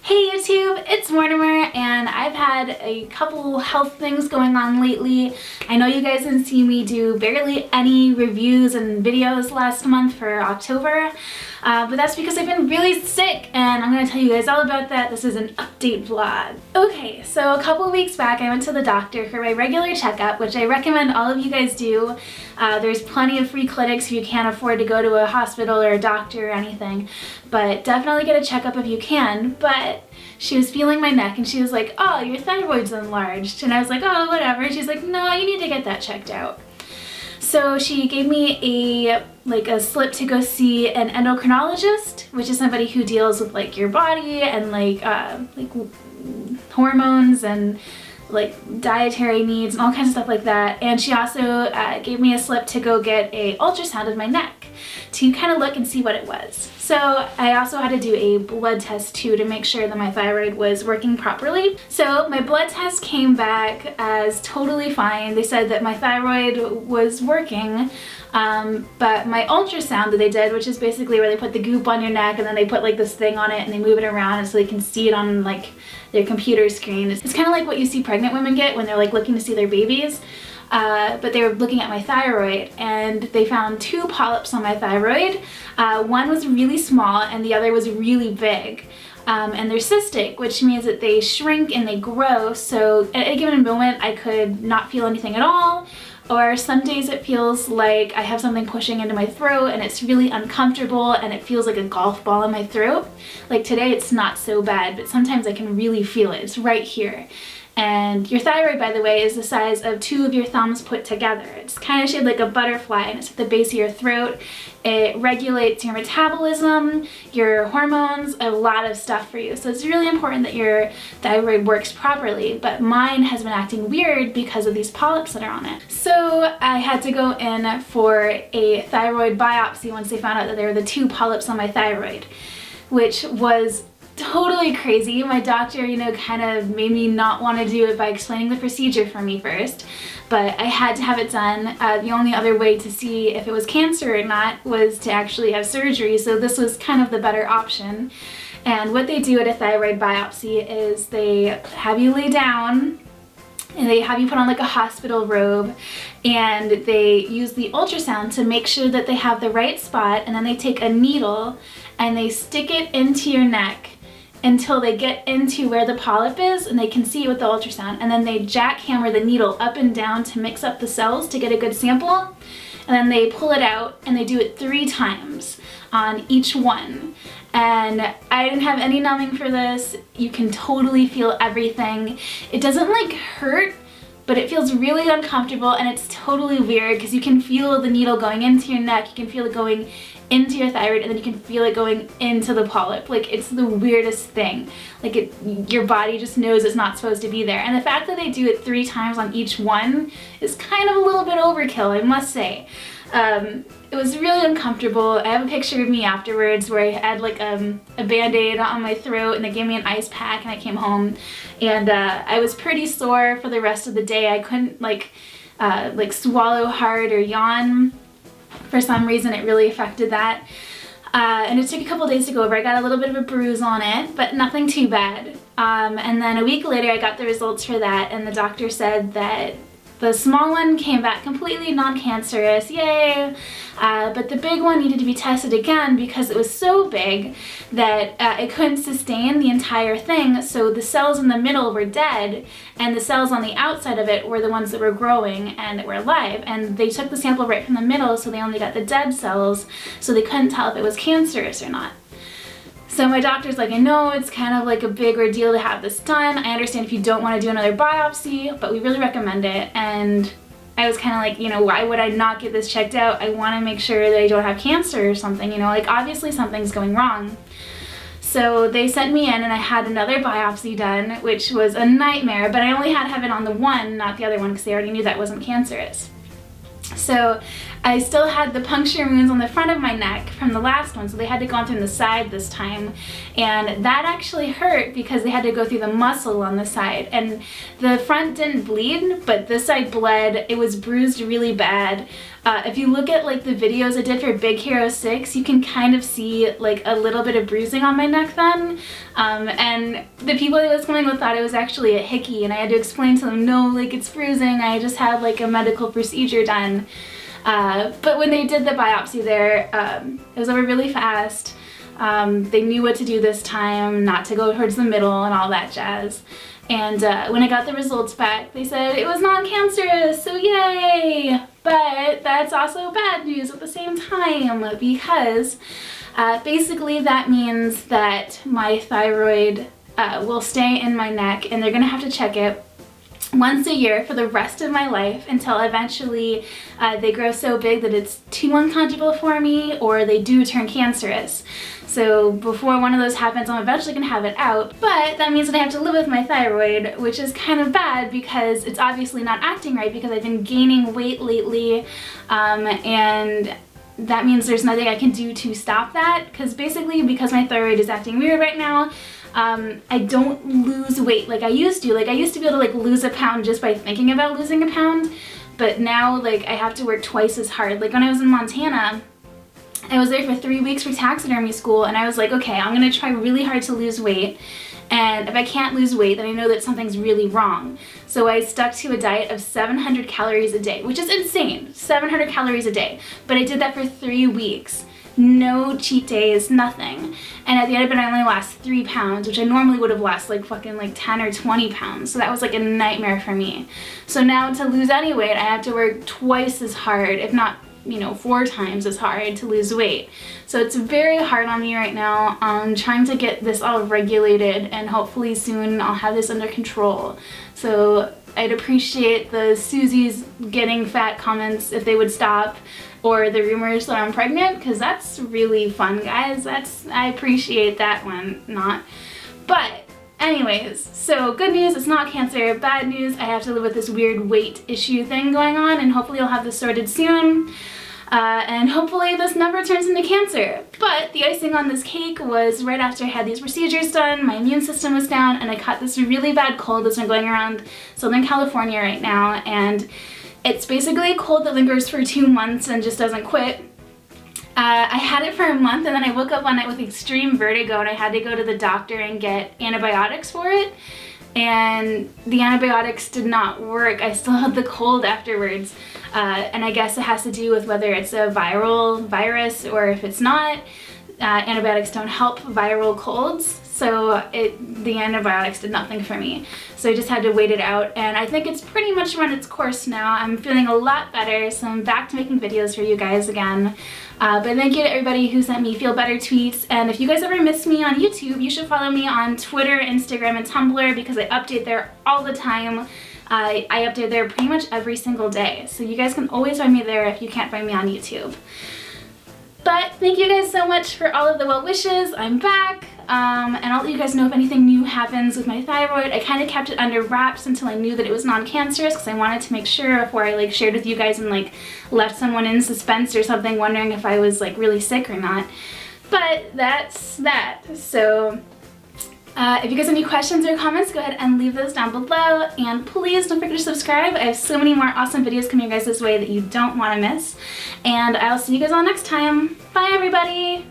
Hey YouTube, it's Mortimer, and I've had a couple health things going on lately. I know you guys didn't see me do barely any reviews and videos last month for October, but that's because I've been really sick, and I'm going to tell you guys all about that. This is an update vlog. Okay, so a couple weeks back I went to the doctor for my regular checkup, which I recommend all of you guys do. There's plenty of free clinics if you can't afford to go to a hospital or a doctor or anything, but definitely get a checkup if you can. But she was feeling my neck and she was like, oh, your thyroid's enlarged. And I was like, oh, whatever. And she's like, no, you need to get that checked out. So she gave me a slip to go see an endocrinologist, which is somebody who deals with like your body and like hormones and like dietary needs and all kinds of stuff like that. And she also gave me a slip to go get a ultrasound of my neck to kind of look and see what it was. So I also had to do a blood test too to make sure that my thyroid was working properly. So my blood test came back as totally fine. They said that my thyroid was working, but my ultrasound that they did, which is basically where they put the goop on your neck and then they put like this thing on it and they move it around so they can see it on like their computer screen. It's kind of like what you see pregnant women get when they're like looking to see their babies. But they were looking at my thyroid and they found 2 polyps on my thyroid. One was really small and the other was really big. And they're cystic, which means that they shrink and they grow. So at any given moment I could not feel anything at all, or some days it feels like I have something pushing into my throat and it's really uncomfortable and it feels like a golf ball in my throat. Like today it's not so bad, but sometimes I can really feel it. It's right here. And your thyroid, by the way, is the size of 2 of your thumbs put together. It's kind of shaped like a butterfly and it's at the base of your throat. It regulates your metabolism, your hormones, a lot of stuff for you. So it's really important that your thyroid works properly, but mine has been acting weird because of these polyps that are on it. So I had to go in for a thyroid biopsy once they found out that there were the 2 polyps on my thyroid, which was totally crazy. My doctor, kind of made me not want to do it by explaining the procedure for me first, but I had to have it done. The only other way to see if it was cancer or not was to actually have surgery, so this was kind of the better option. And what they do at a thyroid biopsy is they have you lay down and they have you put on like a hospital robe, and they use the ultrasound to make sure that they have the right spot, and then they take a needle and they stick it into your neck until they get into where the polyp is and they can see it with the ultrasound, and then they jackhammer the needle up and down to mix up the cells to get a good sample, and then they pull it out and they do it 3 times on each one. And I didn't have any numbing for this. You can totally feel everything. It doesn't like hurt, but it feels really uncomfortable and it's totally weird because you can feel the needle going into your neck, you can feel it going into your thyroid, and then you can feel it going into the polyp. Like, it's the weirdest thing. Like, your body just knows it's not supposed to be there. And the fact that they do it 3 times on each one is kind of a little bit overkill, I must say. It was really uncomfortable. I have a picture of me afterwards where I had like a band-aid on my throat and they gave me an ice pack and I came home, and I was pretty sore for the rest of the day. I couldn't like swallow hard or yawn. For some reason it really affected that. And it took a couple days to go over. I got a little bit of a bruise on it, but nothing too bad. And then a week later I got the results for that, and the doctor said that the small one came back completely non-cancerous, yay! But the big one needed to be tested again because it was so big that it couldn't sustain the entire thing, so the cells in the middle were dead, and the cells on the outside of it were the ones that were growing and that were alive, and they took the sample right from the middle, so they only got the dead cells, so they couldn't tell if it was cancerous or not. So my doctor's like, I know it's kind of like a big ordeal to have this done. I understand if you don't want to do another biopsy, but we really recommend it. And I was kind of like, why would I not get this checked out? I want to make sure that I don't have cancer or something, like obviously something's going wrong. So they sent me in and I had another biopsy done, which was a nightmare, but I only had to have it on the one, not the other one, because they already knew that wasn't cancerous. So I still had the puncture wounds on the front of my neck from the last one, so they had to go through the side this time, and that actually hurt because they had to go through the muscle on the side, and the front didn't bleed, but this side bled. It was bruised really bad. If you look at like the videos I did for Big Hero 6, you can kind of see like a little bit of bruising on my neck then, and the people I was going with thought it was actually a hickey, and I had to explain to them, no, like it's bruising, I just had like a medical procedure done. But when they did the biopsy there, it was over really fast. They knew what to do this time, not to go towards the middle and all that jazz. And when I got the results back, they said it was non-cancerous, so yay! But that's also bad news at the same time, because basically that means that my thyroid will stay in my neck, and they're gonna have to check it once a year for the rest of my life until eventually they grow so big that it's too uncomfortable for me, or they do turn cancerous. So before one of those happens, I'm eventually gonna have it out, but that means that I have to live with my thyroid, which is kind of bad because it's obviously not acting right because I've been gaining weight lately, and that means there's nothing I can do to stop that, because basically because my thyroid is acting weird right now, I don't lose weight like I used to. Like I used to be able to like lose a pound just by thinking about losing a pound, but now like I have to work twice as hard. Like when I was in Montana, I was there for 3 weeks for taxidermy school, and I was like, okay, I'm gonna try really hard to lose weight, and if I can't lose weight, then I know that something's really wrong. So I stuck to a diet of 700 calories a day, which is insane, 700 calories a day, but I did that for 3 weeks. No cheat days, nothing. And at the end of it, I only lost 3 pounds, which I normally would have lost like fucking like 10 or 20 pounds. So that was like a nightmare for me. So now to lose any weight, I have to work twice as hard, if not, you know, 4 times as hard to lose weight. So it's very hard on me right now. I'm trying to get this all regulated, and hopefully soon I'll have this under control. So I'd appreciate the Susie's getting fat comments if they would stop, or the rumors that I'm pregnant, because that's really fun, guys. I appreciate that one, not. But anyways, so good news, it's not cancer. Bad news, I have to live with this weird weight issue thing going on, and hopefully I'll have this sorted soon. And hopefully this never turns into cancer. But the icing on this cake was right after I had these procedures done, my immune system was down, and I caught this really bad cold that's been going around Southern California right now, and it's basically a cold that lingers for 2 months and just doesn't quit. I had it for a month, and then I woke up one night with extreme vertigo, and I had to go to the doctor and get antibiotics for it. And the antibiotics did not work. I still had the cold afterwards. And I guess it has to do with whether it's a viral virus or if it's not. Antibiotics don't help viral colds. So the antibiotics did nothing for me. So I just had to wait it out, and I think it's pretty much run its course now. I'm feeling a lot better, so I'm back to making videos for you guys again. But thank you to everybody who sent me feel better tweets, and if you guys ever miss me on YouTube, you should follow me on Twitter, Instagram, and Tumblr, because I update there all the time. I update there pretty much every single day, so you guys can always find me there if you can't find me on YouTube. But thank you guys so much for all of the well wishes. I'm back, and I'll let you guys know if anything new happens with my thyroid. I kind of kept it under wraps until I knew that it was non-cancerous, because I wanted to make sure before I like shared with you guys and like left someone in suspense or something wondering if I was like really sick or not. But that's that. So if you guys have any questions or comments, go ahead and leave those down below, and please don't forget to subscribe. I have so many more awesome videos coming your guys this way that you don't want to miss, and I'll see you guys all next time. Bye everybody!